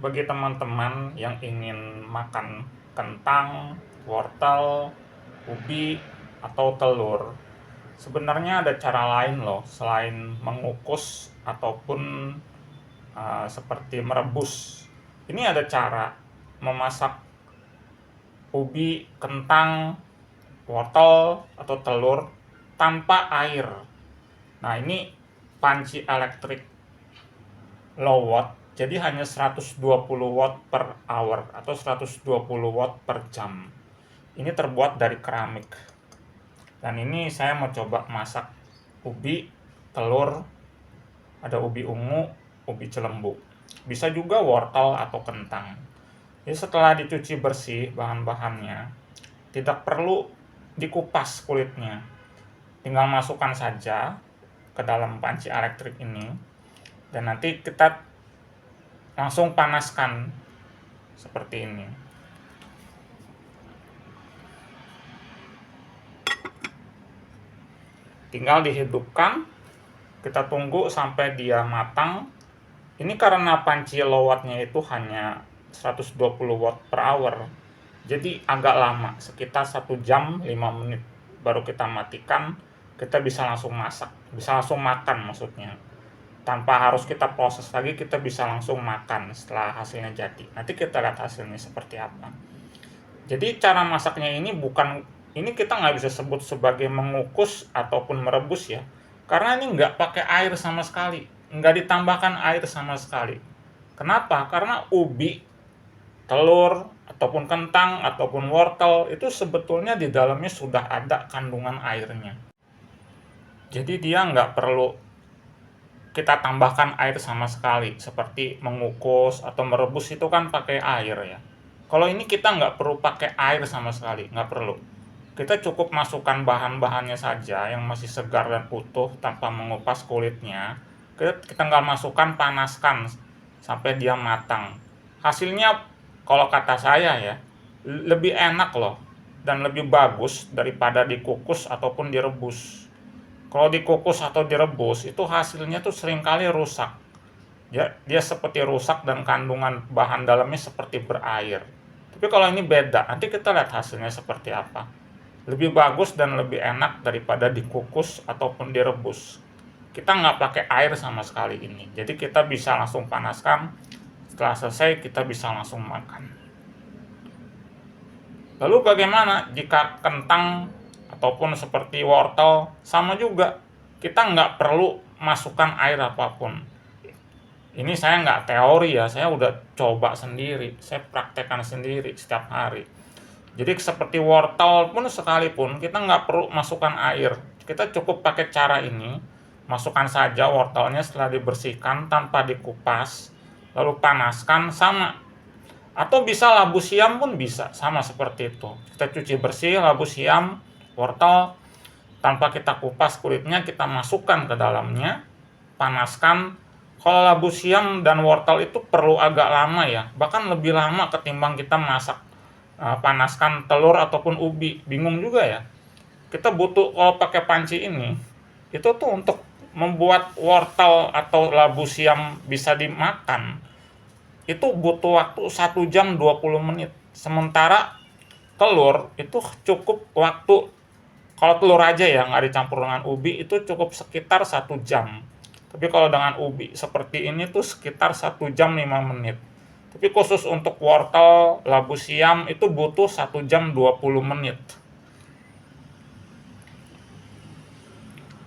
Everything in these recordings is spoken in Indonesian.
Bagi teman-teman yang ingin makan kentang, wortel, ubi, atau telur, sebenarnya ada cara lain loh selain mengukus ataupun seperti merebus. Ini ada cara memasak ubi, kentang, wortel, atau telur tanpa air. Nah, ini panci elektrik low watt, jadi hanya 120 watt per hour atau 120 watt per jam. Ini terbuat dari keramik. Dan ini saya mau coba masak ubi, telur, ada ubi ungu, ubi celembu. Bisa juga wortel atau kentang. Jadi setelah dicuci bersih bahan-bahannya, tidak perlu dikupas kulitnya. Tinggal masukkan saja ke dalam panci elektrik ini. Dan nanti kita langsung panaskan seperti ini. Tinggal dihidupkan, kita tunggu sampai dia matang. Ini karena panci low wattnya itu hanya 120 watt per hour, jadi agak lama, sekitar 1 jam 5 menit baru kita matikan. Kita bisa langsung masak, bisa langsung makan maksudnya, tanpa harus kita proses lagi. Kita bisa langsung makan setelah hasilnya jadi. Nanti kita lihat hasilnya seperti apa. Jadi cara masaknya ini kita nggak bisa sebut sebagai mengukus ataupun merebus ya, karena ini nggak pakai air sama sekali, nggak ditambahkan air sama sekali. Kenapa? Karena ubi, telur, ataupun kentang, ataupun wortel itu sebetulnya di dalamnya sudah ada kandungan airnya. Jadi dia nggak perlu kita tambahkan air sama sekali, seperti mengukus atau merebus itu kan pakai air ya. Kalau ini kita nggak perlu pakai air sama sekali, nggak perlu. Kita cukup masukkan bahan-bahannya saja yang masih segar dan utuh tanpa mengupas kulitnya. Kita tinggal masukkan, panaskan sampai dia matang. Hasilnya kalau kata saya ya, lebih enak loh dan lebih bagus daripada dikukus ataupun direbus. Kalau dikukus atau direbus itu hasilnya tuh seringkali rusak. Dia seperti rusak dan kandungan bahan dalamnya seperti berair. Tapi kalau ini beda, nanti kita lihat hasilnya seperti apa. Lebih bagus dan lebih enak daripada dikukus ataupun direbus. Kita nggak pakai air sama sekali ini. Jadi kita bisa langsung panaskan, setelah selesai kita bisa langsung makan. Lalu bagaimana jika kentang ataupun seperti wortel? Sama juga, kita nggak perlu masukkan air apapun. Ini saya nggak teori ya, saya udah coba sendiri, saya praktekkan sendiri setiap hari. Jadi seperti wortel pun sekalipun kita nggak perlu masukkan air. Kita cukup pakai cara ini, masukkan saja wortelnya setelah dibersihkan tanpa dikupas, lalu panaskan sama. Atau bisa labu siam pun bisa, sama seperti itu. Kita cuci bersih labu siam, wortel, tanpa kita kupas kulitnya, kita masukkan ke dalamnya, panaskan. Kalau labu siam dan wortel itu perlu agak lama ya, bahkan lebih lama ketimbang kita masak panaskan telur ataupun ubi. Bingung juga ya. Kita butuh, kalau pakai panci ini, itu tuh untuk membuat wortel atau labu siam bisa dimakan, itu butuh waktu 1 jam 20 menit. Sementara telur itu cukup waktu, kalau telur aja ya nggak dicampur dengan ubi, itu cukup sekitar 1 jam. Tapi kalau dengan ubi seperti ini tuh sekitar 1 jam 5 menit. Tapi khusus untuk wortel, labu siam itu butuh 1 jam 20 menit.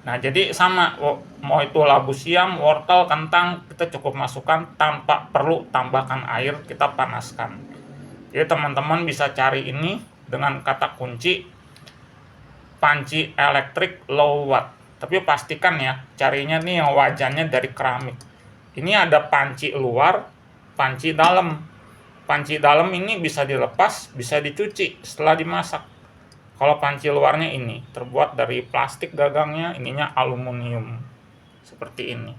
Nah, jadi sama, mau itu labu siam, wortel, kentang, kita cukup masukkan tanpa perlu tambahkan air, kita panaskan. Jadi teman-teman bisa cari ini dengan kata kunci panci elektrik low watt. Tapi pastikan ya, carinya nih yang wajannya dari keramik. Ini ada panci luar, panci dalam. Panci dalam ini bisa dilepas, bisa dicuci setelah dimasak. Kalau panci luarnya ini terbuat dari plastik gagangnya, ininya aluminium. Seperti ini.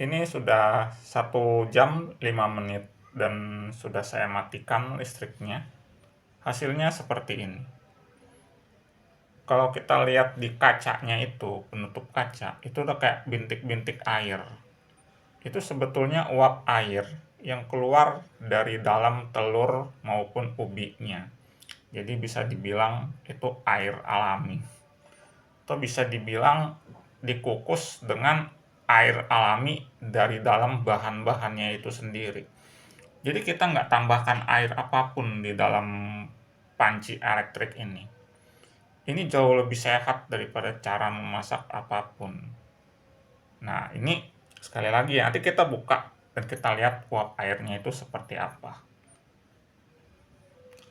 Ini sudah 1 jam 5 menit dan sudah saya matikan listriknya. Hasilnya seperti ini. Kalau kita lihat di kacanya itu, penutup kaca, itu udah kayak bintik-bintik air. itu sebetulnya uap air yang keluar dari dalam telur maupun ubinya. Jadi bisa dibilang itu air alami. Atau bisa dibilang dikukus dengan air alami dari dalam bahan-bahannya itu sendiri. Jadi kita nggak tambahkan air apapun di dalam panci elektrik ini. Ini jauh lebih sehat daripada cara memasak apapun. Nah, ini sekali lagi ya, nanti kita buka dan kita lihat uap airnya itu seperti apa.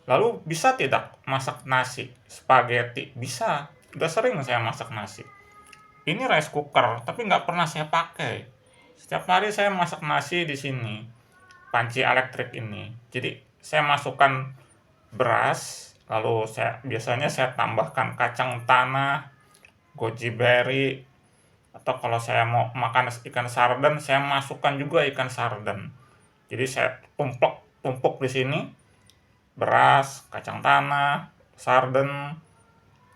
Lalu bisa tidak masak nasi, spaghetti? Bisa, udah sering saya masak nasi. Ini rice cooker, tapi nggak pernah saya pakai. Setiap hari saya masak nasi di sini, panci elektrik ini. Jadi saya masukkan beras, lalu biasanya saya tambahkan kacang tanah, goji berry, atau kalau saya mau makan ikan sarden, saya masukkan juga ikan sarden. Jadi saya tumpuk di sini beras, kacang tanah, sarden,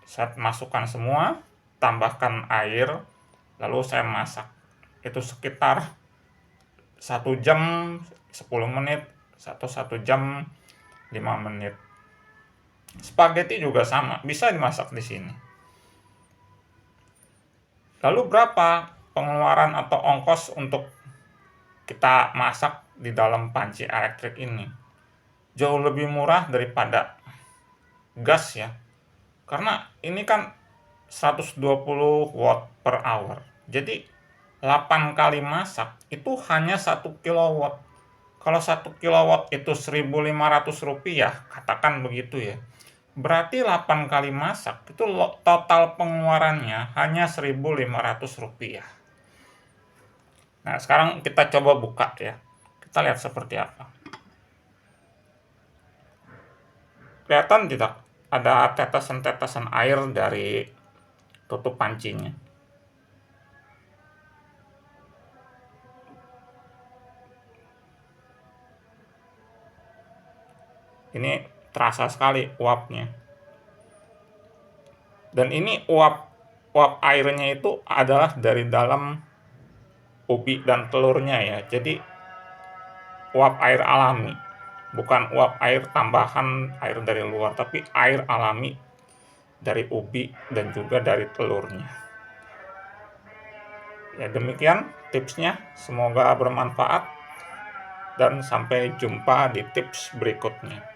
saya masukkan semua, tambahkan air, lalu saya masak. Itu sekitar 1 jam 10 menit atau 1 jam 5 menit. Spaghetti juga sama, bisa dimasak di sini. Lalu berapa pengeluaran atau ongkos untuk kita masak di dalam panci elektrik ini? Jauh lebih murah daripada gas ya. Karena ini kan 120 watt per hour. Jadi 8 kali masak itu hanya 1 kilowatt. Kalau 1 kilowatt itu Rp1.500, katakan begitu ya. Berarti 8 kali masak itu total pengeluarannya hanya Rp1.500. Nah, sekarang kita coba buka ya. Kita lihat seperti apa. Kelihatan tidak? Ada tetesan-tetesan air dari tutup pancinya. Ini terasa sekali uapnya. Dan ini uap airnya itu adalah dari dalam ubi dan telurnya ya. Jadi uap air alami, bukan uap air tambahan air dari luar, tapi air alami dari ubi dan juga dari telurnya. Ya demikian tipsnya, semoga bermanfaat dan sampai jumpa di tips berikutnya.